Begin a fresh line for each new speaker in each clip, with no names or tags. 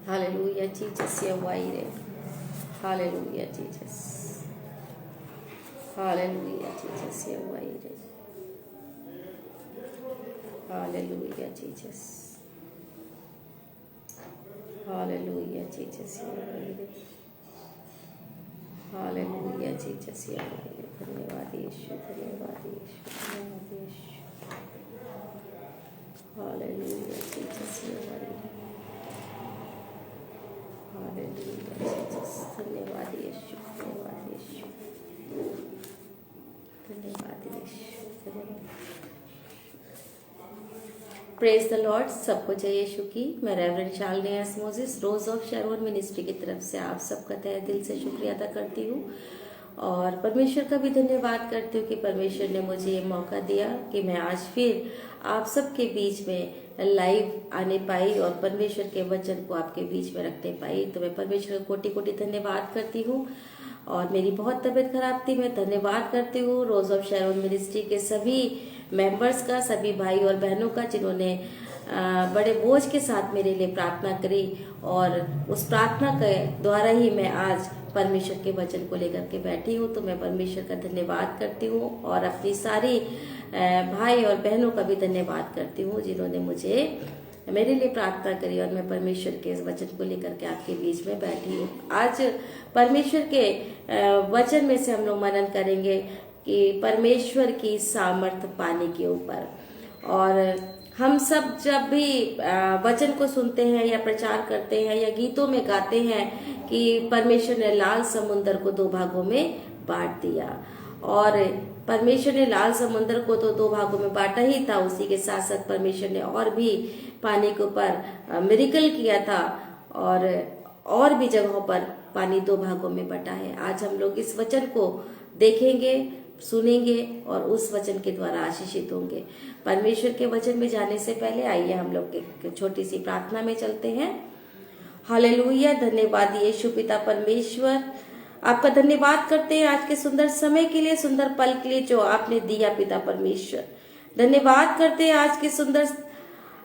Hallelujah, Jesus, you're mighty. Hallelujah, Jesus. Hallelujah, Jesus, you're mighty. Hallelujah, Jesus. Hallelujah, Jesus, you're mighty. Hallelujah, Jesus, you're mighty. धन्यवाद यीशु, धन्यवाद यीशु, धन्यवाद यीशु. Hallelujah, Jesus, you're mighty. Hallelujah, Jesus, धन्यवाद यीशु, धन्यवाद यीशु, धन्यवाद यीशु, धन्यवाद. Praise the Lord. सबको जय यीशु की. मैं reverend Shalini S Moses rose of Sharon ministry की तरफ से आप सबका तहे दिल से शुक्रिया अदा करती हूँ और परमेश्वर का भी धन्यवाद करती हूँ कि परमेश्वर ने मुझे ये मौका दिया कि मैं आज फिर आप सबके बीच में लाइव आने पाई और परमेश्वर के वचन को आपके बीच में रखने पाई. तो मैं परमेश्वर का कोटि कोटि धन्यवाद करती हूँ. और मेरी बहुत तबीयत खराब थी. मैं धन्यवाद करती हूँ रोज ऑफ शैरोन मिनिस्ट्री के सभी मेंबर्स का, सभी भाई और बहनों का जिन्होंने बड़े बोझ के साथ मेरे लिए प्रार्थना करी और उस प्रार्थना के द्वारा ही मैं आज परमेश्वर के वचन को लेकर के बैठी हूँ. तो मैं परमेश्वर का धन्यवाद करती हूँ और अपनी सारी भाई और बहनों का भी धन्यवाद करती हूँ जिन्होंने मेरे लिए प्रार्थना करी और मैं परमेश्वर के इस वचन को लेकर के आपके बीच में बैठी हूँ. आज परमेश्वर के वचन में से हम लोग मनन करेंगे कि परमेश्वर की सामर्थ पाने के ऊपर. और हम सब जब भी वचन को सुनते हैं या प्रचार करते हैं या गीतों में गाते हैं कि परमेश्वर ने लाल समुद्र को दो भागों में बांट दिया, और परमेश्वर ने लाल समुद्र को तो दो भागों में बांटा ही था, उसी के साथ साथ परमेश्वर ने और भी पानी के ऊपर मिरेकल किया था और भी जगहों पर पानी दो भागों में बटा है. आज हम लोग इस वचन को देखेंगे, सुनेंगे और उस वचन के द्वारा आशीषित होंगे. परमेश्वर के वचन में जाने से पहले आइए हम लोग एक छोटी सी प्रार्थना में चलते हैं. हालेलुया. धन्यवाद यीशु पिता परमेश्वर, आपका धन्यवाद करते हैं आज के सुंदर समय के लिए, सुंदर पल के लिए जो आपने दिया पिता परमेश्वर. धन्यवाद करते हैं आज के सुंदर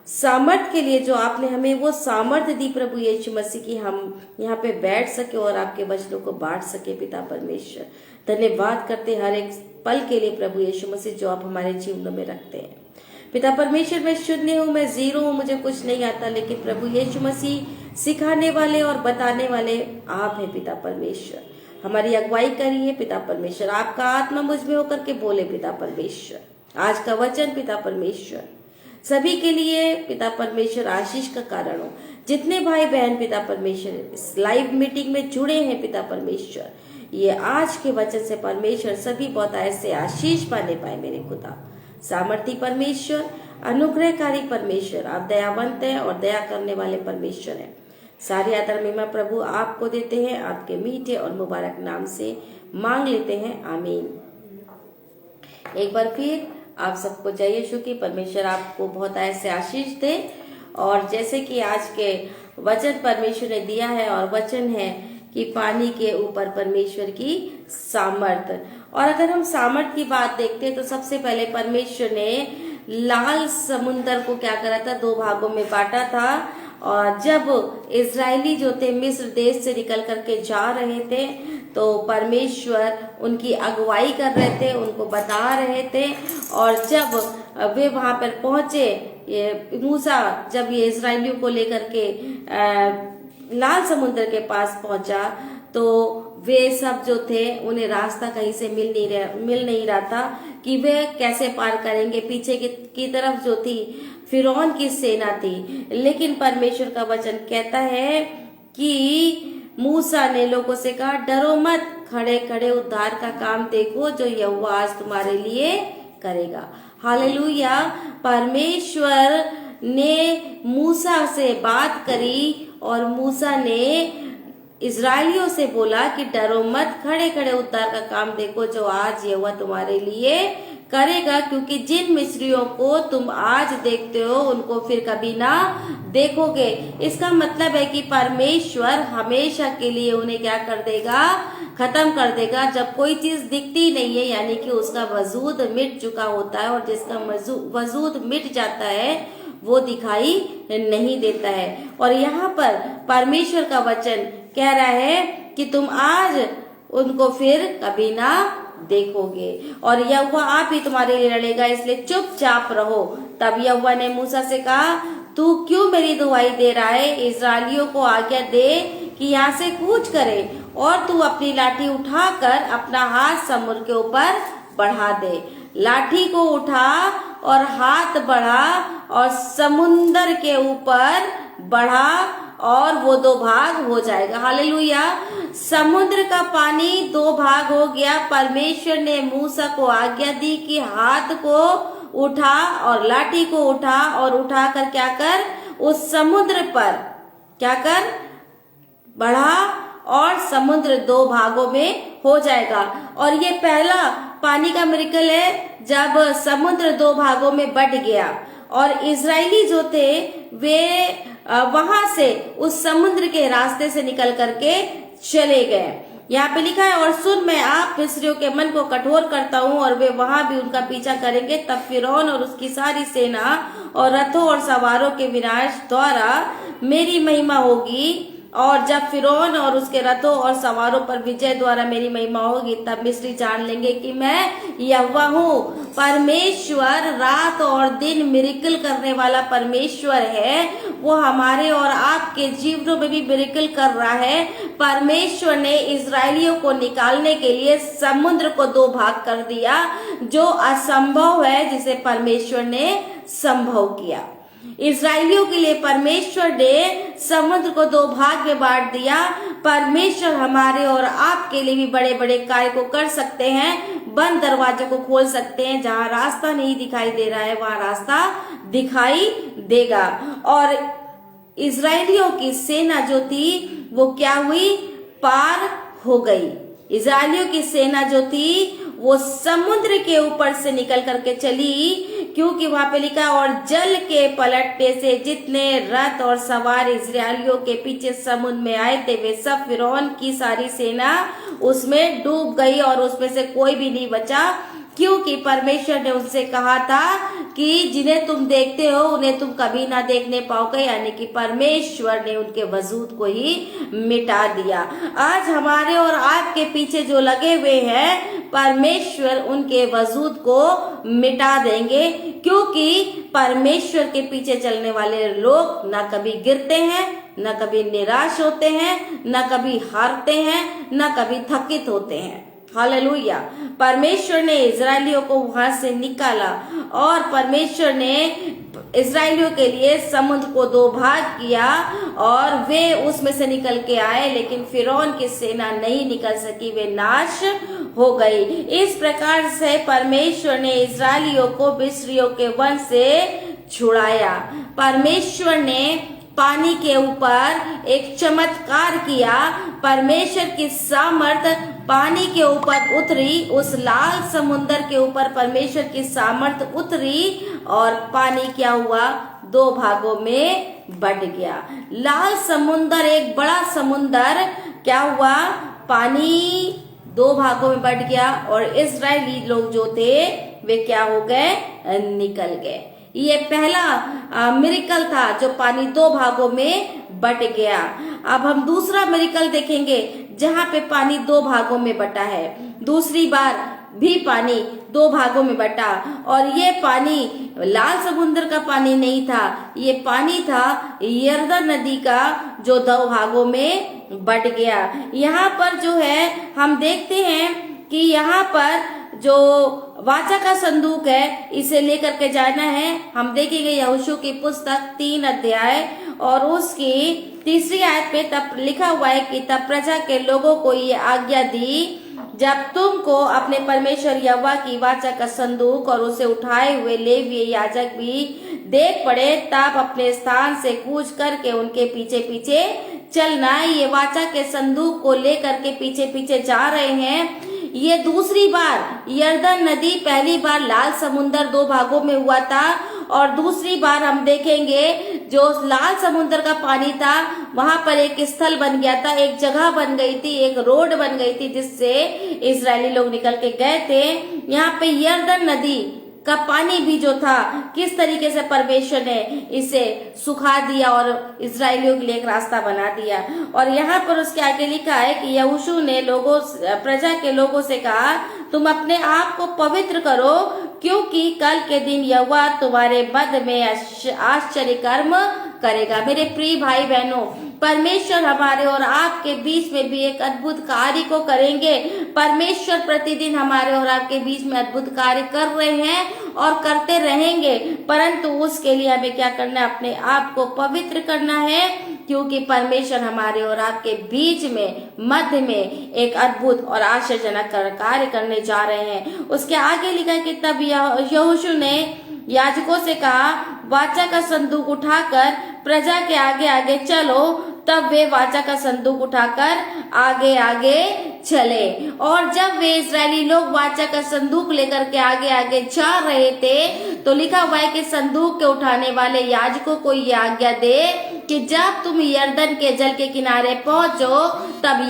सामर्थ के लिए जो आपने हमें वो सामर्थ दी प्रभु यीशु मसीह की हम यहाँ पे बैठ सके और आपके वचनों को बांट सके पिता परमेश्वर. धन्यवाद करते हर एक पल के लिए प्रभु यीशु मसीह जो आप हमारे जीवनों में रखते हैं पिता परमेश्वर. मैं शून्य हूँ, मैं जीरो हूँ, मुझे कुछ नहीं आता, लेकिन प्रभु यीशु मसीह सिखाने वाले और बताने वाले आप हैं पिता परमेश्वर. हमारी अगुवाई करिए पिता परमेश्वर. आपका आत्मा मुझ में होकर के बोले पिता परमेश्वर. आज का वचन पिता परमेश्वर सभी के लिए पिता परमेश्वर आशीष का कारण हो. जितने भाई बहन पिता परमेश्वर इस लाइव मीटिंग में जुड़े हैं पिता परमेश्वर, ये आज के वचन से परमेश्वर सभी बहुत ऐसे आशीष पाने पाए मेरे खुदा. सामर्थी परमेश्वर, अनुग्रहकारी परमेश्वर, आप दयावंत हैं और दया करने वाले परमेश्वर हैं. सारी आदर महिमा प्रभु आपको देते हैं, आपके मीठे और मुबारक नाम से मांग लेते हैं, आमीन. एक बार फिर आप सबको जय यीशु की. परमेश्वर आपको बहुत ऐसे आशीष दे. और जैसे कि आज के वचन परमेश्वर ने दिया है और वचन है कि पानी के ऊपर परमेश्वर की सामर्थ. और अगर हम सामर्थ की बात देखते हैं तो सबसे पहले परमेश्वर ने लाल समुन्दर को क्या करा था, दो भागों में बांटा था. और जब इजरायली जो थे मिस्र देश से निकल करके जा रहे थे तो परमेश्वर उनकी अगुवाई कर रहे थे, उनको बता रहे थे. और जब वे वहां पर पहुंचे, ये मूसा जब ये इजरायलियों को लेकर के लाल समुद्र के पास पहुंचा तो वे सब जो थे उन्हें रास्ता कहीं से मिल नहीं रहा था कि वे कैसे पार करेंगे. पीछे की तरफ जो थी फिरौन की सेना थी, लेकिन परमेश्वर का वचन कहता है कि मूसा ने लोगों से कहा, डरो मत, खड़े खड़े उद्धार का काम देखो जो यहोवा आज तुम्हारे लिए करेगा. हालेलुया. परमेश्वर ने मूसा से बात करी और मूसा ने इजरायलियों से बोला कि डरो मत, खड़े खड़े उद्धार का काम देखो जो आज यहोवा तुम्हारे लिए करेगा, क्योंकि जिन मिस्रियों को तुम आज देखते हो उनको फिर कभी ना देखोगे. इसका मतलब है कि परमेश्वर हमेशा के लिए उन्हें क्या कर देगा, खत्म कर देगा. जब कोई चीज दिखती नहीं है यानी कि उसका वजूद मिट चुका होता है, और जिसका वजूद मिट जाता है वो दिखाई नहीं देता है। और यहाँ पर परमेश्वर का वचन कह रहा है कि तुम आज उनको फिर कभी ना देखोगे और यहोवा आप ही तुम्हारे लिए लड़ेगा, इसलिए चुपचाप रहो। तब यहोवा ने मूसा से कहा, तू क्यों मेरी दुहाई दे रहा है? इस्राएलियों को आज्ञा दे कि यहाँ से कूच करे और तू अपनी लाठी उठाकर अपना हाथ समुद्र के ऊपर बढ़ा दे। लाठी को उठा और हाथ बढ़ा और समुंदर के ऊपर बढ़ा और वो दो भाग हो जाएगा। हालेलुया। समुद्र का पानी दो भाग हो गया। परमेश्वर ने मूसा को आज्ञा दी कि हाथ को उठा और लाठी को उठा और उठाकर क्या कर, उस समुद्र पर क्या कर, बढ़ा और समुद्र दो भागों में हो जाएगा। और ये पहला पानी का मिरेकल है जब समुद्र दो भागों में बट गया और इजरायली जो थे वे वहां से उस समुद्र के रास्ते से निकल करके चले गए। यहाँ पे लिखा है, और सुन मैं आप मिस्रियों के मन को कठोर करता हूँ और वे वहां भी उनका पीछा करेंगे। तब फिरौन और उसकी सारी सेना और रथों और सवारों के विनाश द्वारा मेरी महिमा होगी। और जब फिरौन और उसके रथों और सवारों पर विजय द्वारा मेरी महिमा होगी, तब मिस्री जान लेंगे कि मैं यहोवा हूँ। परमेश्वर रात और दिन मिरेकल करने वाला परमेश्वर है। वो हमारे और आपके जीवनों में भी मिरेकल कर रहा है। परमेश्वर ने इजरायलियों को निकालने के लिए समुद्र को दो भाग कर दिया, जो असंभव है जिसे परमेश्वर ने संभव किया। इजरायलियों के लिए परमेश्वर ने समुद्र को दो भाग में बांट दिया। परमेश्वर हमारे और आपके लिए भी बड़े बड़े कार्य को कर सकते हैं। बंद दरवाजों को खोल सकते हैं। जहां रास्ता नहीं दिखाई दे रहा है वहां रास्ता दिखाई देगा। और इजरायलियों की सेना जो थी वो क्या हुई, पार हो गई। इजरायलियों की सेना जो थी वो समुद्र के ऊपर से निकल करके चली, क्योंकि वहां पे लिखा, और जल के पलटने से जितने रथ और सवार इजरायलियों के पीछे समुद्र में आए थे वे सब फिरौन की सारी सेना उसमें डूब गई और उसमें से कोई भी नहीं बचा, क्योंकि परमेश्वर ने उनसे कहा था कि जिन्हें तुम देखते हो उन्हें तुम कभी ना देखने पाओगे। यानी कि परमेश्वर ने उनके वजूद को ही मिटा दिया। आज हमारे और आपके पीछे जो लगे हुए हैं परमेश्वर उनके वजूद को मिटा देंगे, क्योंकि परमेश्वर के पीछे चलने वाले लोग ना कभी गिरते हैं, न कभी निराश होते हैं, न कभी हारते हैं, न कभी थकित होते हैं। हालेलुया। परमेश्वर ने इजरायलियों को वहां से निकाला और परमेश्वर ने इजरायलियों के लिए समुद्र को दो भाग किया और वे उसमें से निकल के आए, लेकिन फिरौन की सेना नहीं निकल सकी, वे नाश हो गई। इस प्रकार से परमेश्वर ने इजरायलियों को मिस्रियों के वंश से छुड़ाया। परमेश्वर ने पानी के ऊपर एक चमत्कार किया। परमेश्वर की सामर्थ पानी के ऊपर उतरी, उस लाल समुन्दर के ऊपर परमेश्वर की सामर्थ उतरी और पानी क्या हुआ, दो भागों में बट गया। लाल समुन्दर एक बड़ा समुन्दर क्या हुआ, पानी दो भागों में बट गया और इजरायली लोग जो थे वे क्या हो गए, निकल गए। ये पहला मिरेकल था जो पानी दो भागों में बट गया। अब हम दूसरा मिरेकल देखेंगे जहाँ पे पानी दो भागों में बटा है। दूसरी बार भी पानी दो भागों में बटा और ये पानी लाल समुद्र का पानी नहीं था, ये पानी था यरदन नदी का जो दो भागों में बट गया। यहाँ पर जो है हम देखते हैं कि यहाँ पर जो वाचा का संदूक है इसे लेकर के जाना है। हम देखेंगे यहोशू की पुस्तक 3 अध्याय और उसकी 3री आयत पे तब लिखा हुआ है कि तब प्रजा के लोगों को ये आज्ञा दी, जब तुमको अपने परमेश्वर यहोवा की वाचा का संदूक और उसे उठाए हुए लेवीय याजक भी देख पड़े, तब अपने स्थान से कूच करके उनके पीछे पीछे चलना। ये वाचा के संदूक को लेकर के पीछे पीछे जा रहे हैं। ये दूसरी बार यरदन नदी, पहली बार लाल समुंदर दो भागों में हुआ था और दूसरी बार हम देखेंगे जो लाल समुंदर का पानी था वहां पर एक स्थल बन गया था, एक जगह बन गई थी, एक रोड बन गई थी जिससे इजरायली लोग निकल के गए थे। यहाँ पे यरदन नदी का पानी भी जो था किस तरीके से परमेश्वर ने इसे सुखा दिया और इजरायलियों के लिए एक रास्ता बना दिया। और यहाँ पर उसके आगे लिखा है कि यहोशू ने प्रजा के लोगों से कहा, तुम अपने आप को पवित्र करो, क्योंकि कल के दिन यहोवा तुम्हारे मध्य में आश्चर्य कर्म करेगा। मेरे प्रिय भाई बहनों, परमेश्वर हमारे और आपके बीच में भी एक अद्भुत कार्य को करेंगे। परमेश्वर प्रतिदिन हमारे और आपके बीच में अद्भुत कार्य कर रहे हैं और करते रहेंगे, परंतु उसके लिए हमें क्या करना है? अपने आप को पवित्र करना है, क्योंकि परमेश्वर हमारे और आपके बीच में मध्य में एक अद्भुत और आश्चर्यजनक कार्य करने जा रहे हैं। उसके आगे लिखा कि तब यहोशू ने याजकों से कहा, वाचा का संदूक उठाकर प्रजा के आगे आगे चलो। तब वे वाचा का संदूक उठाकर आगे आगे चले। और जब वे इजरायली लोग वाचा का संदूक लेकर के आगे आगे जा रहे थे, तो लिखा हुआ है कि संदूक के उठाने वाले याजकों को ये आज्ञा दे कि जब तुम यरदन के जल के किनारे पहुंचो, तब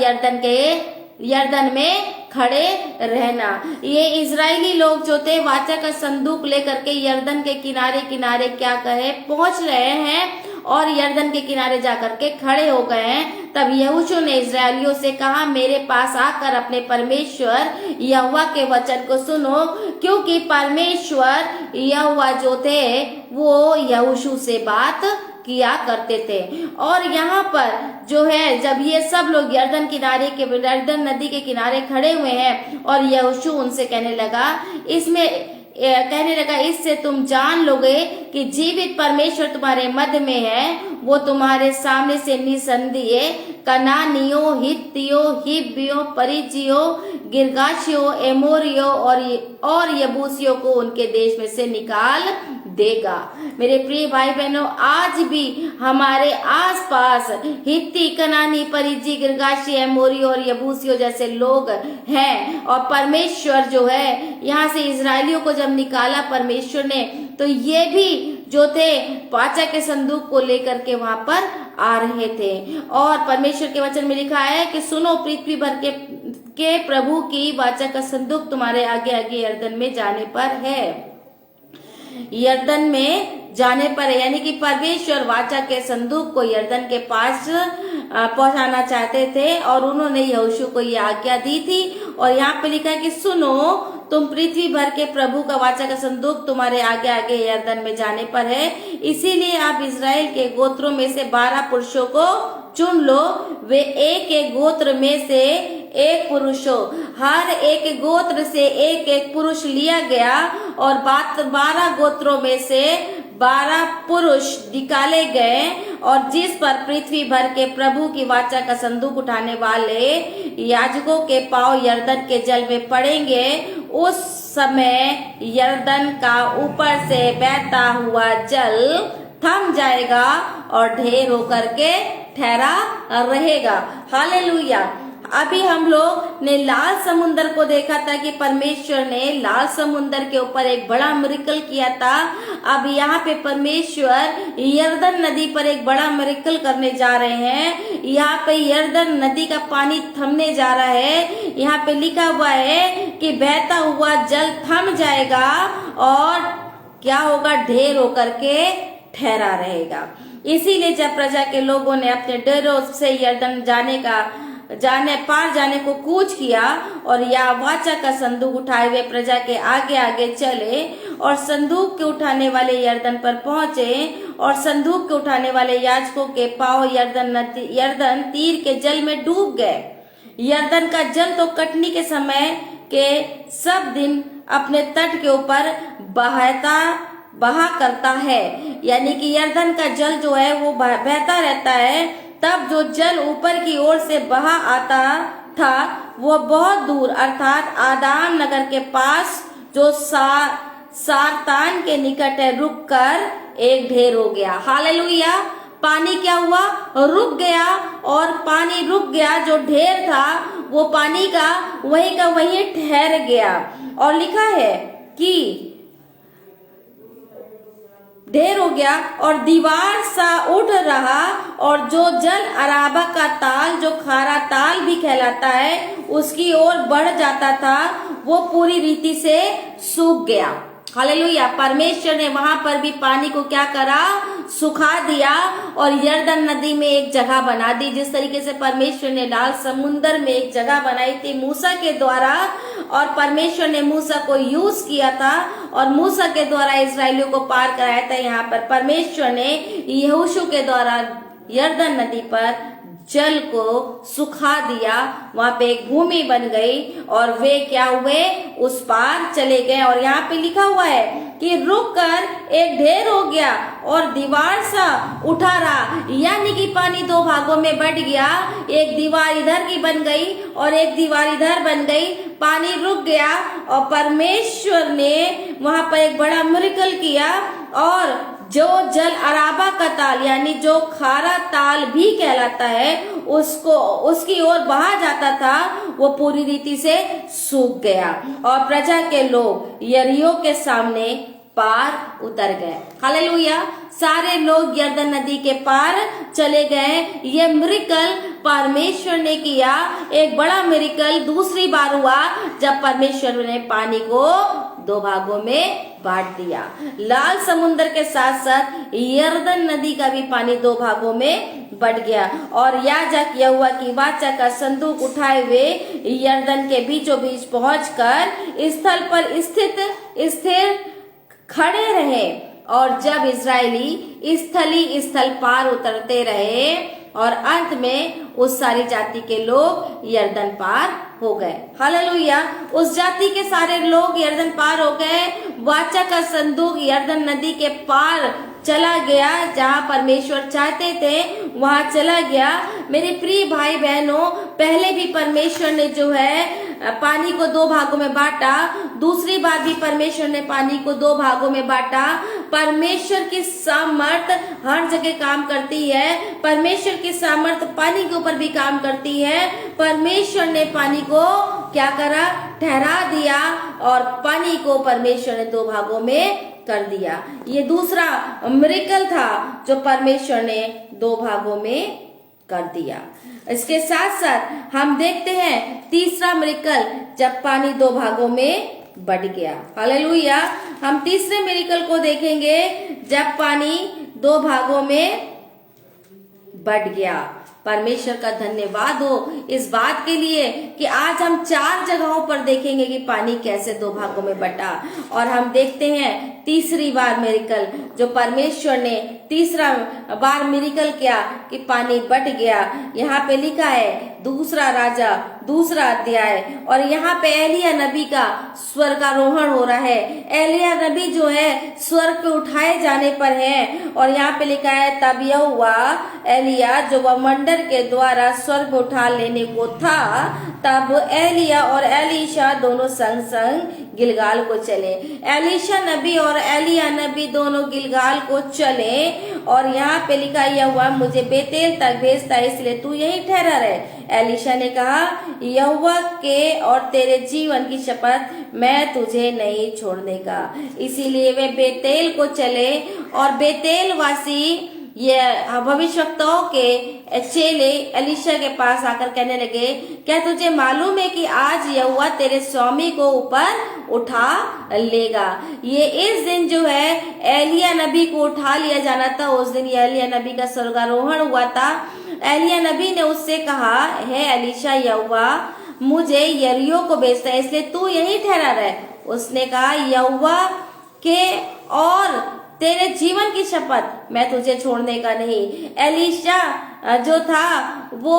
यरदन में खड़े रहना। ये इजरायली लोग जो थे वाचा का संदूक लेकर के यरदन के किनारे किनारे क्या कहे पहुंच रहे हैं और यरदन के किनारे जाकर के खड़े हो गए हैं। तब यहोशू ने इजरायलियों से कहा, मेरे पास आकर अपने परमेश्वर यहोवा के वचन को सुनो, क्योंकि परमेश्वर यहोवा जो थे वो यहोशू से बात किया करते थे। और यहाँ पर जो है, जब ये सब लोग यरदन नदी के किनारे खड़े हुए हैं और यहोशू उनसे कहने लगा, इससे तुम जान लोगे कि जीवित परमेश्वर तुम्हारे मध्य में है। वो तुम्हारे सामने से निसंदेह कनानियों, हित्तियों, हिब्बियों, परिज्जियों, गिर्गाशियों, एमोरियों और यबूसियों को उनके देश में से निकाल देगा। मेरे प्रिय भाई बहनों, आज भी हमारे आसपास हित्ती, कनानी, परिज्जी, गिर्गाशी, एमोरी और यबूसियों जैसे लोग हैं। और परमेश्वर जो है यहाँ से इजरायलियों को जब निकाला परमेश्वर ने, तो ये भी जो थे वाचा के संदूक को लेकर के वहां पर आ रहे थे। और परमेश्वर के वचन में लिखा है कि सुनो, पृथ्वी भर के प्रभु की वाचा का संदूक तुम्हारे आगे आगे यरदन में जाने पर है। यरदन में जाने पर, यानी कि परमेश्वर वाचा के संदूक को यरदन के पास पहुंचाना चाहते थे और उन्होंने यहोशू को ये आज्ञा दी थी। और यहाँ पे लिखा है कि सुनो, तुम पृथ्वी भर के प्रभु का वाचा का संदूक तुम्हारे आगे आगे यरदन में जाने पर है, इसीलिए आप इजराइल के गोत्रों में से 12 पुरुषों को चुन लो। वे एक एक गोत्र में से एक पुरुष हो। हर एक गोत्र से एक एक पुरुष लिया गया और 12 गोत्रों में से 12 पुरुष निकाले गए। और जिस पर पृथ्वी भर के प्रभु की वाचा का संदूक उठाने वाले याजकों के पांव यरदन के जल में पड़ेंगे, उस समय यरदन का ऊपर से बहता हुआ जल थम जाएगा और ढेर होकर के ठहरा रहेगा। हालेलुया। अभी हम लोग ने लाल समुंदर को देखा था कि परमेश्वर ने लाल समुंदर के ऊपर एक बड़ा मिरेकल किया था। अब यहाँ पे परमेश्वर यरदन नदी पर एक बड़ा मिरेकल करने जा रहे हैं। यहाँ पे यरदन नदी का पानी थमने जा रहा है। यहाँ पे लिखा हुआ है कि बहता हुआ जल थम जाएगा और क्या होगा? ढेर होकर के ठहरा रहेगा। इसीलिए जब प्रजा के लोगों ने अपने डेरों से यरदन पार जाने को कूच किया और या वाचा का संदूक उठाए हुए प्रजा के आगे आगे चले और संदूक के उठाने वाले यरदन पर पहुंचे और संदूक के उठाने वाले याजकों के पांव यरदन तीर के जल में डूब गए। यरदन का जल तो कटनी के समय के सब दिन अपने तट के ऊपर बहा करता है, यानी कि यरदन का जल जो है वो बहता रहता है। तब जो जल ऊपर की ओर से बहा आता था वो बहुत दूर अर्थात आदाम नगर के पास जो सारतान के निकट है रुककर एक ढेर हो गया। हालेलुया। पानी क्या हुआ? रुक गया। और पानी रुक गया, जो ढेर था वो पानी का वही ठहर गया। और लिखा है कि ढेर हो गया और दीवार सा उठ रहा और जो जल अराबा का ताल, जो खारा ताल भी कहलाता है, उसकी ओर बढ़ जाता था, वो पूरी रीति से सूख गया। हालेलुया। परमेश्वर ने वहां पर भी पानी को क्या करा, सुखा दिया और यरदन नदी में एक जगह बना दी। जिस तरीके से परमेश्वर ने लाल समुंदर में एक जगह बनाई थी मूसा के द्वारा, और परमेश्वर ने मूसा को यूज किया था और मूसा के द्वारा इस्राएलियों को पार कराया था, यहाँ पर परमेश्वर ने यहोशू के द्वारा यरदन नदी पर जल को सुखा दिया। वहां पे एक भूमि बन गई और वे क्या हुए, उस पार चले गए। और यहाँ पे लिखा हुआ है कि रुक कर एक ढेर हो गया और दीवार सा उठा रहा, यानी कि पानी दो भागों में बट गया। एक दीवार इधर की बन गई और एक दीवार इधर बन गई, पानी रुक गया और परमेश्वर ने वहां पर एक बड़ा मिरेकल किया। और जो जल अराबा का ताल यानी जो खारा ताल भी कहलाता है, उसको उसकी ओर बहा जाता था, वो पूरी रीति से सूख गया और प्रजा के लोग यरीहो के सामने पार उतर गए। हालेलुया। सारे लोग यरदन नदी के पार चले गए। ये मिरेकल परमेश्वर ने किया। एक बड़ा मिरेकल दूसरी बार हुआ जब परमेश्वर ने पानी को दो भागों में बांट दिया। लाल समुद्र के साथ साथ यरदन नदी का भी पानी दो भागों में बट गया और याजक यहोवा की वाचा का संदूक उठाए हुए यरदन के बीचों बीच पहुंचकर स्थल पर स्थिर खड़े रहे। और जब इजरायली स्थल पार उतरते रहे और अंत में उस सारी जाति के लोग यरदन पार हो गए। हालेलुया। उस जाति के सारे लोग यरदन पार हो गए। वाचा का संदूक यरदन नदी के पार चला गया, जहाँ परमेश्वर चाहते थे वहां चला गया। मेरे प्रिय भाई बहनों, पहले भी परमेश्वर ने जो है पानी को दो भागों में बांटा, दूसरी बार भी परमेश्वर ने पानी को दो भागों में बांटा। परमेश्वर की सामर्थ हर जगह काम करती है। परमेश्वर की सामर्थ पानी के ऊपर भी काम करती है। परमेश्वर ने पानी को क्या करा, ठहरा दिया और पानी को परमेश्वर ने दो भागों में कर दिया। ये दूसरा मिरेकल था जो परमेश्वर ने दो भागों में कर दिया। इसके साथ साथ हम देखते हैं तीसरा मिरेकल जब पानी दो भागों में बट गया। हालेलुया। हम तीसरे मिरेकल को देखेंगे जब पानी दो भागों में बट गया। परमेश्वर का धन्यवाद हो इस बात के लिए कि आज हम 4 जगहों पर देखेंगे कि पानी कैसे दो भागों में बटा। और हम देखते हैं तीसरी बार मिरेकल जो परमेश्वर ने तीसरा बार मिरेकल किया कि पानी बट गया। यहाँ पे लिखा है दूसरा राजा दूसरा अध्याय, और यहाँ पे एलिया नबी का स्वर्गारोहण हो रहा है। एलिया नबी जो है स्वर्ग पे उठाए जाने पर है। और यहाँ पे लिखा है तब यहोवा एलिया जो वह मंडर के द्वारा स्वर्ग में उठा लेने को था, तब एलिया और एलीशा दोनों संग संग गिलगाल को चले। एलीशा नबी और एलिया नबी दोनों गिलगाल को चले। और यहाँ पे लिखा यहोवा मुझे बेतेल तक भेजता है, इसलिए तू यहीं ठहरा रहे। एलीशा ने कहा यहोवा के और तेरे जीवन की शपथ, मैं तुझे नहीं छोड़ने का। इसीलिए वे बेतेल को चले और बेतेल वासी ये भविष्यवक्ताओं के चेले एलीशा के पास आकर कहने लगे, क्या तुझे मालूम है कि आज यहोवा तेरे स्वामी को ऊपर उठा लेगा। ये इस दिन जो है एलिया नबी को उठा लिया जाना था। उस दिन एलिया नबी का स्वर्गारोहण हुआ था। एलिया नबी ने उससे कहा, है एलीशा यहोवा मुझे यरीहो को भेजता है, इसलिए तू यहीं ठहरा रहे। उसने कहा यहोवा के और तेरे जीवन की शपथ, मैं तुझे छोड़ने का नहीं। एलीशा जो था वो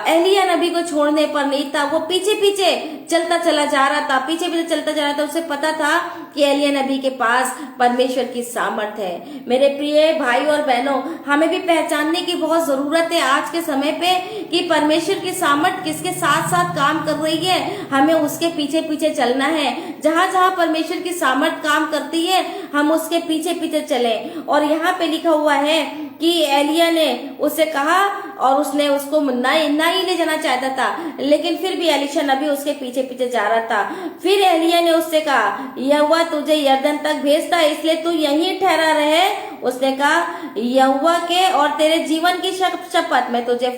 एलिया नबी को छोड़ने पर नहीं था। वो पीछे पीछे चलता चला जा रहा था, पीछे पीछे चलता जा रहा था। उसे पता था कि एलिया नबी के पास परमेश्वर की सामर्थ है। मेरे प्रिय भाई और बहनों, हमें भी पहचानने की बहुत जरूरत है आज के समय पे कि परमेश्वर की सामर्थ किसके साथ साथ काम कर रही है। हमें उसके पीछे पीछे चलना है। जहां जहां परमेश्वर की सामर्थ काम करती है हम उसके पीछे पीछे चले। और यहाँ पे लिखा हुआ है कि एलिया ने उससे कहा और उसने उसको ना ही ले जाना चाहता था, लेकिन फिर भी एलीशा नबी उसके पीछे पीछे जा रहा था। फिर एलिया ने उससे कहा, यहोवा तुझे यरदन तक भेजता है, इसलिए तू यहीं ठहरा रहे। उसने कहा, यहोवा के और तेरे जीवन की शपथ मैं तुझे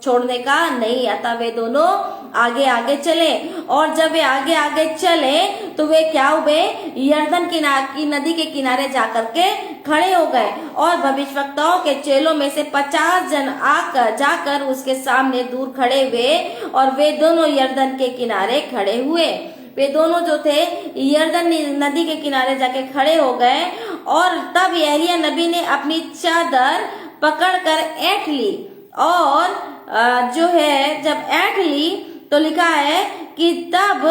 छोड़ने का नहीं आता। वे दोनों आगे आगे चले, और जब वे आगे आगे चले तो वे क्या हुए, यरदन की नदी के किनारे जाकर के खड़े हो गए, और भविष्यवक्ताओं के चेलों में से 50 जन आकर जाकर उसके सामने दूर खड़े हुए, और वे दोनों यरदन के किनारे खड़े हुए। वे दोनों जो थे यरदन नदी के किनारे जाके खड़े हो गए, और तब एलिय्याह नबी ने अपनी चादर पकड़कर ऐंठ ली, और जो है जब ऐंठ ली तो लिखा है कि तब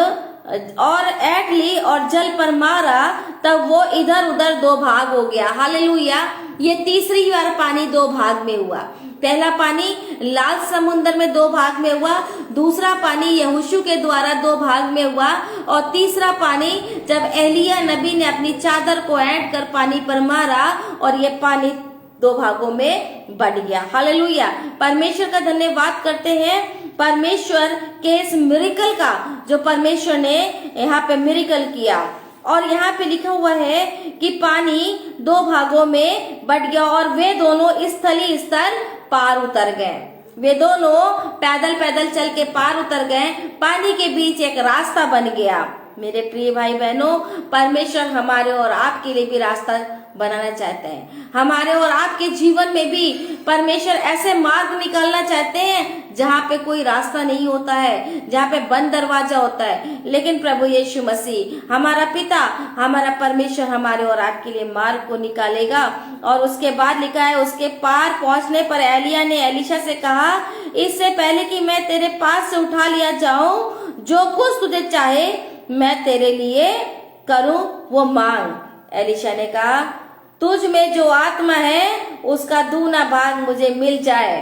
और ऐंठ ली और जल पर मारा, तब वो इधर उधर दो भाग हो गया। हालेलुया। ये तीसरी बार पानी दो भाग में हुआ। पहला पानी लाल समुद्र में दो भाग में हुआ, दूसरा पानी यहोशू के द्वारा दो भाग में हुआ, और तीसरा पानी जब एलिय्याह नबी ने अपनी चादर को ऐंठ कर पानी पर मारा, और ये पानी दो भागों में बढ़ गया। हालेलुया। परमेश्वर का धन्यवाद करते हैं, परमेश्वर के इस मिरेकल का जो परमेश्वर ने यहाँ पे मिरेकल किया। और यहाँ पे लिखा हुआ है कि पानी दो भागों में बढ़ गया, और वे दोनों स्थलीय स्तर पार उतर गए। वे दोनों पैदल पैदल चल के पार उतर गए, पानी के बीच एक रास्ता बन गया। मेरे प्रिय भाई बहनों, परमेश्वर हमारे और आपके लिए भी रास्ता बनाना चाहते हैं। हमारे और आपके जीवन में भी परमेश्वर ऐसे मार्ग निकालना चाहते हैं जहाँ पे कोई रास्ता नहीं होता है, जहाँ पे बंद दरवाजा होता है, लेकिन प्रभु यीशु मसीह हमारा पिता, हमारा परमेश्वर हमारे और आपके लिए मार्ग को निकालेगा। और उसके बाद लिखा है, उसके पार पहुंचने पर एलिय्याह ने एलीशा से कहा, इससे पहले कि मैं तेरे पास से उठा लिया जाऊं, जो कुछ तुझे चाहे मैं तेरे लिए करूं वो मांग। एलीशा ने कहा, तुझ में जो आत्मा है उसका दूना भाग मुझे मिल जाए।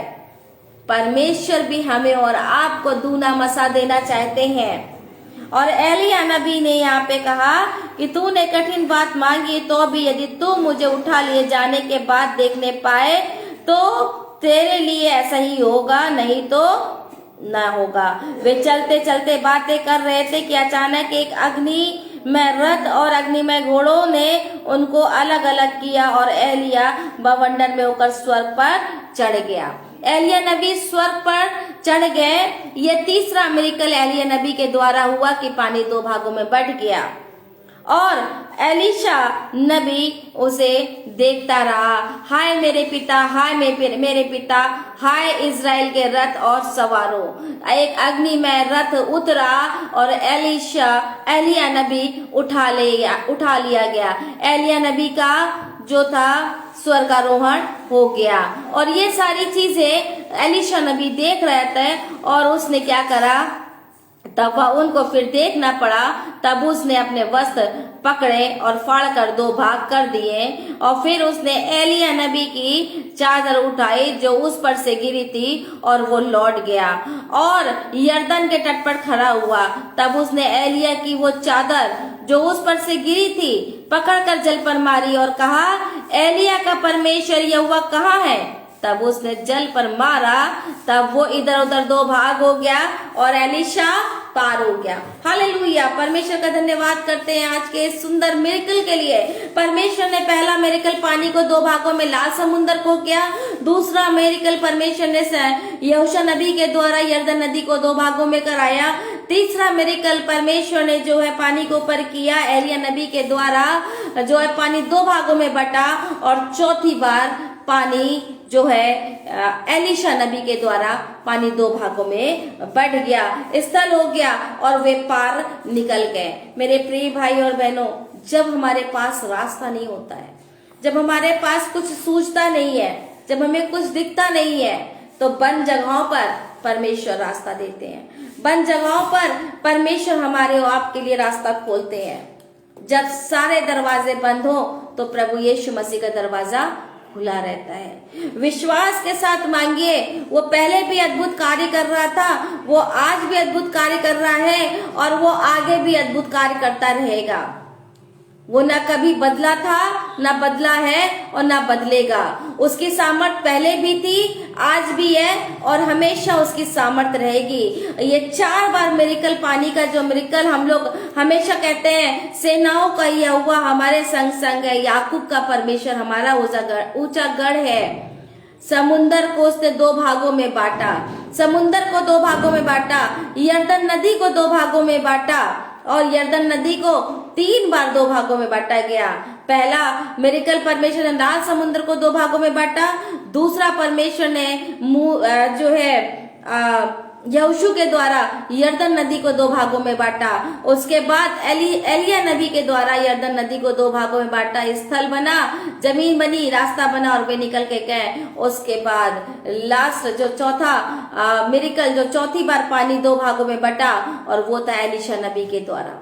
परमेश्वर भी हमें और आपको दूना मसा देना चाहते हैं। और एलिय्याह नबी ने यहाँ पे कहा कि तूने कठिन बात मांगी, तो भी यदि तू मुझे उठा लिए जाने के बाद देखने पाए तो तेरे लिए ऐसा ही होगा, नहीं तो ना होगा। वे चलते चलते बातें कर रहे थे कि अचानक एक अग्निमय रथ और अग्निमय घोड़ों ने उनको अलग अलग किया, और एलिय्याह बवंडर में होकर स्वर्ग पर चढ़ गया। एलिय्याह नबी स्वर्ग पर चढ़ गए। ये तीसरा मिरेकल एलिय्याह नबी के द्वारा हुआ कि पानी दो भागों में बढ़ गया, और एलीशा नबी उसे देखता रहा। हाय मेरे पिता, हाय मेरे पिता, हाय इज़राइल के रथ और सवारों। एक अग्निमय रथ उतरा और एलिय्याह नबी उठा लिया गया। एलिय्याह नबी का जो था स्वर्गारोहण हो गया। और ये सारी चीजें एलीशा नबी देख रहे थे, और उसने क्या करा, तब वह उनको फिर देखना पड़ा। तब उसने अपने वस्त्र पकड़े और फाड़ कर दो भाग कर दिए, और फिर उसने एलिय्याह नबी की चादर उठाई जो उस पर से गिरी थी, और वो लौट गया और यरदन के तट पर खड़ा हुआ। तब उसने एलिय्याह की वो चादर जो उस पर से गिरी थी पकड़कर जल पर मारी और कहा, एलिय्याह का परमेश्वर यहोवा कहाँ है? तब उसने जल पर मारा, तब वो इधर उधर दो भाग हो गया और एलीशा पार हो गया। हालेलुया। परमेश्वर का धन्यवाद करते हैं आज के सुंदर मिरेकल के लिए। परमेश्वर ने पहला मिरेकल पानी को दो भागों में लाल समुद्र को किया। दूसरा मिरेकल परमेश्वर ने यहोशू नबी के द्वारा यरदन नदी को दो भागों में कराया। तीसरा मिरेकल परमेश्वर ने जो है पानी को ऊपर किया एलिय्याह नबी के द्वारा, जो है पानी दो भागों में बटा। और चौथी बार पानी जो है एलीशा नबी के द्वारा पानी दो भागों में बढ़ गया, स्थल हो गया और वे पार निकल गए। मेरे प्रिय भाई और बहनों, जब हमारे पास रास्ता नहीं होता है, जब हमारे पास कुछ सूझता नहीं है, जब हमें कुछ दिखता नहीं है, तो बंद जगहों पर परमेश्वर रास्ता देते हैं। बंद जगहों पर परमेश्वर हमारे और आपके लिए रास्ता खोलते हैं। जब सारे दरवाजे बंद हो तो प्रभु यीशु मसीह का दरवाजा खुला रहता है। विश्वास के साथ मांगिए। वो पहले भी अद्भुत कार्य कर रहा था, वो आज भी अद्भुत कार्य कर रहा है और वो आगे भी अद्भुत कार्य करता रहेगा। वो ना कभी बदला था, ना बदला है और ना बदलेगा। उसकी सामर्थ पहले भी थी, आज भी है और हमेशा उसकी सामर्थ रहेगी। ये 4 बार मिरेकल, पानी का जो मिरेकल हम लोग हमेशा कहते हैं, सेनाओं का यहोवा हमारे संग संग है, याकूब का परमेश्वर हमारा ऊंचा गढ़ है। समुन्दर को उसने 2 भागों में बांटा, समुन्दर को 2 भागों में बांटा, यरदन नदी को 2 भागों में बांटा और यरदन नदी को 3 बार 2 भागों में बांटा गया। पहला मिरेकल, परमेश्वर ने लाल समुद्र को 2 भागों में बांटा। दूसरा, परमेश्वर ने जो है यहोशू के द्वारा यरदन नदी को 2 भागों में बांटा। उसके बाद एलिया नबी के द्वारा यरदन नदी को 2 भागों में बांटा। स्थल बना, जमीन बनी, रास्ता बना और वे निकल के गए। उसके बाद लास्ट जो चौथा मिरेकल, जो चौथी बार पानी 2 भागों में बटा और वो था एलीशा नबी के द्वारा।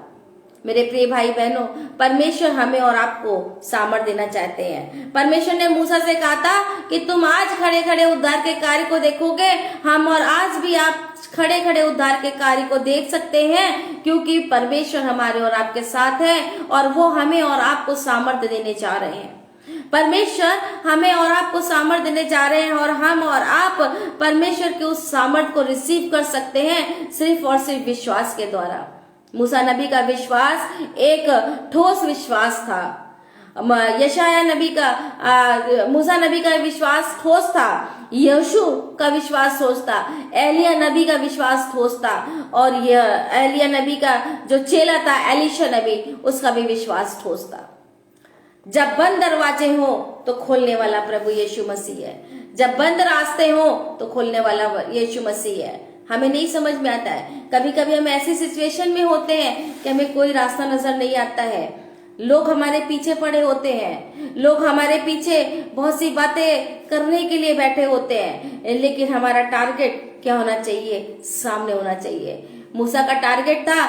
मेरे प्रिय भाई बहनों, परमेश्वर हमें और आपको सामर्थ देना चाहते हैं। परमेश्वर ने मूसा से कहा था कि तुम आज खड़े खड़े उद्धार के कार्य को देखोगे। हम और आज भी आप खड़े खड़े उद्धार के कार्य को देख सकते हैं, क्योंकि परमेश्वर हमारे और आपके साथ है और वो हमें और आपको सामर्थ देने जा रहे हैं। परमेश्वर हमें और आपको सामर्थ देने जा रहे हैं और हम और आप परमेश्वर के उस सामर्थ को रिसीव कर सकते हैं सिर्फ और सिर्फ विश्वास के द्वारा। मूसा नबी का विश्वास एक ठोस विश्वास था। यशाया नबी का मूसा नबी का विश्वास ठोस था। यहोशू का विश्वास ठोस था। एलिया नबी का विश्वास ठोस था और यह एलिया नबी का जो चेला था एलीशा नबी, उसका भी विश्वास ठोस था। जब बंद दरवाजे हो तो खोलने वाला प्रभु यीशु मसीह है। जब बंद रास्ते हो तो खोलने वाला यीशु मसीह है। हमें नहीं समझ में आता है। कभी कभी हम ऐसी सिचुएशन में होते हैं कि हमें कोई रास्ता नजर नहीं आता है। लोग हमारे पीछे पड़े होते हैं, लोग हमारे पीछे बहुत सी बातें करने के लिए बैठे होते हैं, लेकिन हमारा टारगेट क्या होना चाहिए? सामने होना चाहिए। मूसा का टारगेट था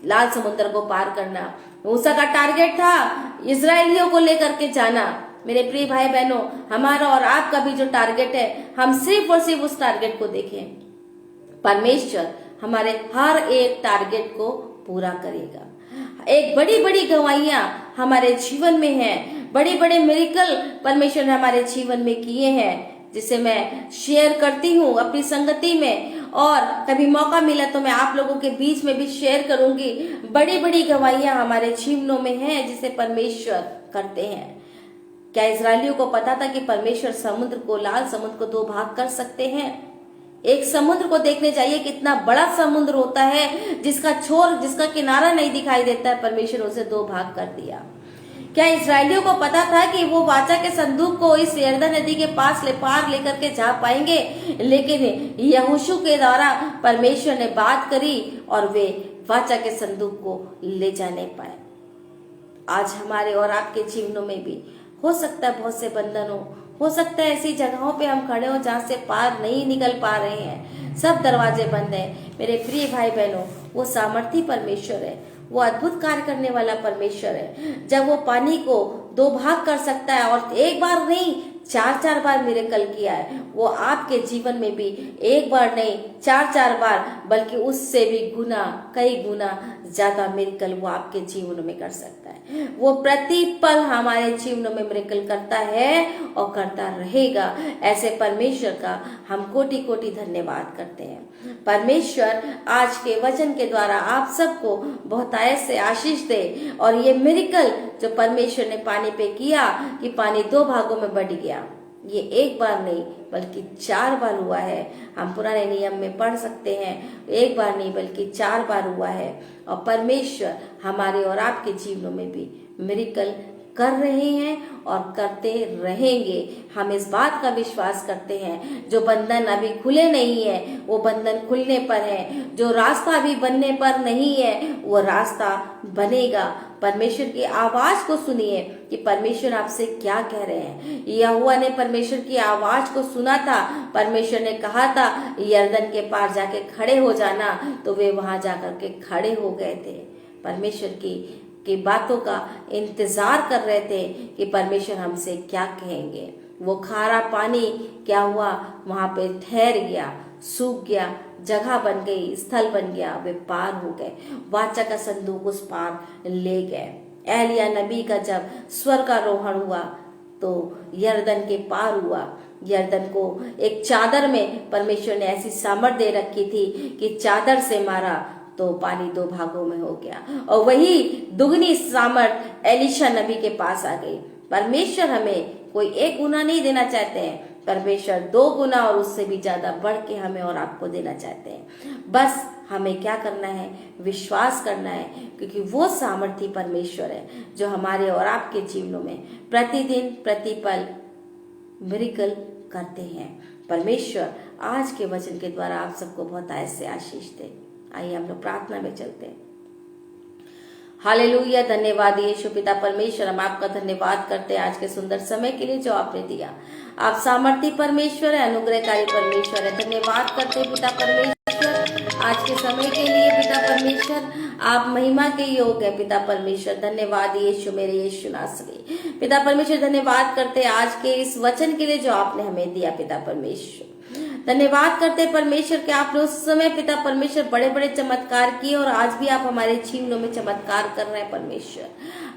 लाल समुद्र को पार करना। मूसा का टारगेट था इजरायलियों को लेकर के जाना। मेरे प्रिय भाई बहनों, हमारा और आपका भी जो टारगेट है, हम सिर्फ और सिर्फ उस टारगेट को देखें। परमेश्वर हमारे हर एक टारगेट को पूरा करेगा। एक बड़ी बड़ी गवाहियां हमारे जीवन में हैं, बड़े बड़े मिरेकल परमेश्वर ने हमारे जीवन में किए हैं, जिसे मैं शेयर करती हूँ अपनी संगति में, और कभी मौका मिला तो मैं आप लोगों के बीच में भी शेयर करूंगी। बड़ी बड़ी गवाहियां हमारे जीवनों में हैं जिसे परमेश्वर करते हैं। क्या इजरायलियों को पता था कि परमेश्वर समुद्र को, लाल समुद्र को 2 भाग कर सकते हैं? एक समुद्र को देखने जाइए, कितना बड़ा समुद्र होता है, जिसका छोर, जिसका किनारा नहीं दिखाई देता है, परमेश्वर उसे 2 भाग कर दिया। क्या इजरायलियों को पता था कि वो वाचा के संदूक को इस यरदन नदी के पास पार लेकर के जा पाएंगे? लेकिन यहोशू के द्वारा परमेश्वर ने बात करी और वे वाचा के संदूक को ले जा नहीं पाए। आज हमारे और आपके जीवनों में भी हो सकता है बहुत से बंधन हो सकता है ऐसी जगहों पे हम खड़े हो जहाँ से पार नहीं निकल पा रहे हैं, सब दरवाजे बंद हैं। मेरे प्रिय भाई बहनों, वो सामर्थी परमेश्वर है, वो अद्भुत कार्य करने वाला परमेश्वर है। जब वो पानी को 2 भाग कर सकता है और एक बार नहीं 4 बार मिरेकल किया है, वो आपके जीवन में भी एक बार नहीं 4 बार, बल्कि उससे भी गुना, कई गुना ज्यादा मिरेकल वो आपके जीवन में कर सकता है। वो प्रति पल हमारे जीवन में मिरेकल करता है और करता रहेगा। ऐसे परमेश्वर का हम कोटि कोटि धन्यवाद करते हैं। परमेश्वर आज के वचन के द्वारा आप सबको बहुत ऐसे आशीष दे और ये मिरेकल जो परमेश्वर ने पानी पे किया कि पानी 2 भागों में बढ़ गया, ये एक बार नहीं बल्कि 4 बार हुआ है। हम पुराने नियम में पढ़ सकते हैं, एक बार नहीं बल्कि 4 बार हुआ है। और परमेश्वर हमारे और आपके जीवनों में भी मिरेकल कर रहे हैं और करते रहेंगे। हम इस बात का विश्वास करते हैं, जो बंधन अभी खुले नहीं है वो बंधन खुलने पर है, जो रास्ता अभी बनने पर नहीं है वो रास्ता बनेगा। परमेश्वर की आवाज को सुनिए कि परमेश्वर आपसे क्या कह रहे हैं। यहोवा ने परमेश्वर की आवाज को सुना था। परमेश्वर ने कहा था यरदन के पार जाके खड़े हो जाना, तो वे वहां जाकर के खड़े हो गए थे। परमेश्वर की बातों का इंतजार कर रहे थे कि परमेश्वर हमसे क्या कहेंगे। वो खारा पानी क्या हुआ, वहां पे ठहर गया, सूख गया, जगह बन गई, स्थल बन गया, वे पार हो गए, वाचा का संदूक उस पार ले गए। एलिया नबी का जब स्वर्गारोहण हुआ तो यरदन के पार हुआ। यरदन को एक चादर में परमेश्वर ने ऐसी सामर्थ दे रखी थी कि चादर से मारा तो पानी दो भागों में हो गया, और वही दुगनी सामर्थ एलीशा नबी के पास आ गई। परमेश्वर हमें कोई एक गुना नहीं देना चाहते हैं, परमेश्वर 2 गुना और उससे भी ज्यादा बढ़ के हमें और आपको देना चाहते हैं। बस हमें क्या करना है, विश्वास करना है, क्योंकि वो सामर्थी परमेश्वर है जो हमारे और आपके जीवनों में प्रतिदिन प्रतिपल मिरेकल करते हैं। परमेश्वर आज के वचन के द्वारा आप सबको बहुत ऐसे आशीष दे। आइए हम लोग प्रार्थना में चलते हैं। हालेलुया, धन्यवाद यीशु पिता परमेश्वर, हम आपका धन्यवाद करते हैं आज के सुंदर समय के लिए जो आपने दिया। आप सामर्थी परमेश्वर है, अनुग्रहकारी परमेश्वर है। धन्यवाद करते हैं पिता परमेश्वर आज के समय के लिए। पिता परमेश्वर आप महिमा के योग है पिता परमेश्वर। धन्यवाद यीशु, मेरे यीशु नासरी। पिता परमेश्वर धन्यवाद करते हैं आज के इस वचन के लिए जो आपने हमें दिया। पिता परमेश्वर धन्यवाद करते हैं परमेश्वर कि आपने उस समय पिता परमेश्वर बड़े बड़े चमत्कार किए और आज भी आप हमारे जीवनों में चमत्कार कर रहे हैं। परमेश्वर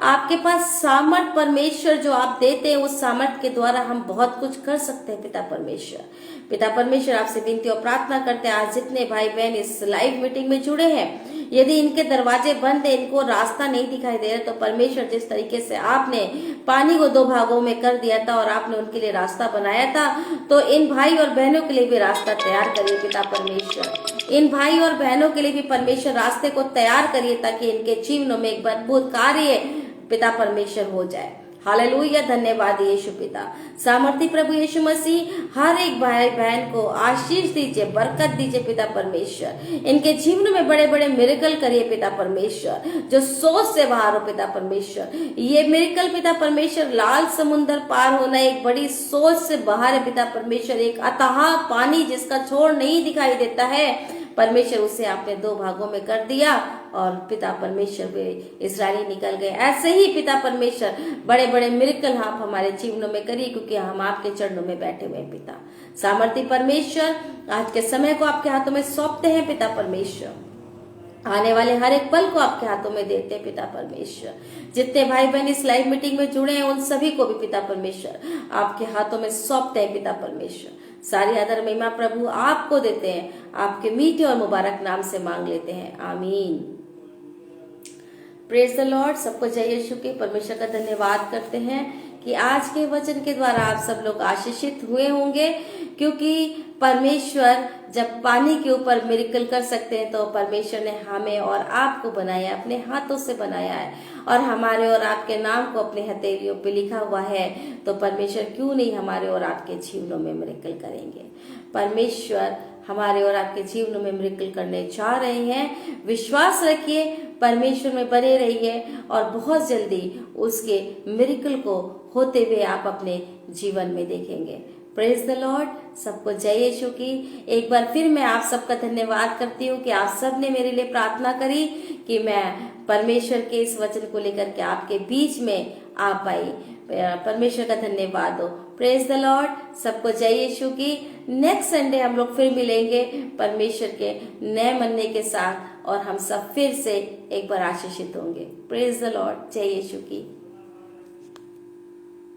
आपके पास सामर्थ परमेश्वर जो आप देते हैं, उस सामर्थ के द्वारा हम बहुत कुछ कर सकते हैं। पिता परमेश्वर आपसे विनती और प्रार्थना करते हैं आज जितने भाई बहन इस लाइव मीटिंग में जुड़े हैं, यदि इनके दरवाजे बंद है, इनको रास्ता नहीं दिखाई दे रहा, तो परमेश्वर जिस तरीके से आपने पानी को 2 भागों में कर दिया था और आपने उनके लिए रास्ता बनाया था, तो इन भाई और बहनों के लिए भी रास्ता तैयार करिए। पिता परमेश्वर इन भाई और बहनों के लिए भी परमेश्वर रास्ते को तैयार करिए ताकि इनके जीवनों में एक अद्भुत कार्य पिता परमेश्वर हो जाए। हालेलुया, धन्यवाद यीशु पिता। सामर्थी प्रभु यीशु मसीह हर एक भाई बहन को आशीष दीजिए, बरकत दीजिए पिता परमेश्वर। इनके जीवन में बड़े बड़े मिरेकल करिए पिता परमेश्वर, जो सोच से बाहर हो पिता परमेश्वर। ये मिरेकल पिता परमेश्वर लाल समुद्र पार होना एक बड़ी सोच से बाहर है पिता परमेश्वर। एक अथाह पानी जिसका छोर नहीं दिखाई देता है परमेश्वर, उसे आपने 2 भागों में कर दिया और पिता परमेश्वर वे इस्राएली निकल गए। ऐसे ही पिता परमेश्वर बड़े बड़े मिरेकल आप हमारे जीवनों में करिए, क्योंकि हम आपके चरणों में बैठे हुए हैं। पिता सामर्थी परमेश्वर आज के समय को आपके हाथों में सौंपते हैं पिता परमेश्वर। आने वाले हर एक पल को आपके हाथों में देते हैं पिता परमेश्वर। जितने भाई बहन इस लाइव मीटिंग में जुड़े हैं उन सभी को भी पिता परमेश्वर आपके हाथों में सौंपते हैं पिता परमेश्वर। सारी आदर महिमा प्रभु आपको देते हैं, आपके मीठे और मुबारक नाम से मांग लेते हैं, आमीन। Praise the Lord. सबको जय यीशु के। परमेश्वर का धन्यवाद करते हैं कि आज के वचन के द्वारा आप सब लोग आशीषित हुए होंगे, क्योंकि परमेश्वर जब पानी के ऊपर मिरेकल कर सकते हैं तो परमेश्वर ने हमें और आपको बनाया, अपने हाथों से बनाया है, और हमारे और आपके नाम को अपने हथेलियों पे लिखा हुआ है, तो परमेश्वर क्यों नहीं हमारे और आपके जीवनों में मिरेकल करेंगे। परमेश्वर हमारे और आपके जीवनों में मिरेकल करने जा रहे हैं। विश्वास रखिए, परमेश्वर में बने रहिए और बहुत जल्दी उसके मिरेकल को होते हुए आप अपने जीवन में देखेंगे। Praise the Lord. सबको जय यीशु की। एक बार फिर मैं आप सबका धन्यवाद करती हूँ कि आप सब ने मेरे लिए प्रार्थना करी कि मैं परमेश्वर के इस वचन को लेकर के आपके बीच में आ पाई। परमेश्वर का धन्यवाद हो। Praise the Lord. सबको जय यीशु की। नेक्स्ट संडे हम लोग फिर मिलेंगे परमेश्वर के नए मनने के साथ, और हम सब फिर से एक बार आशीषित होंगे। Praise the Lord. जय यीशु की।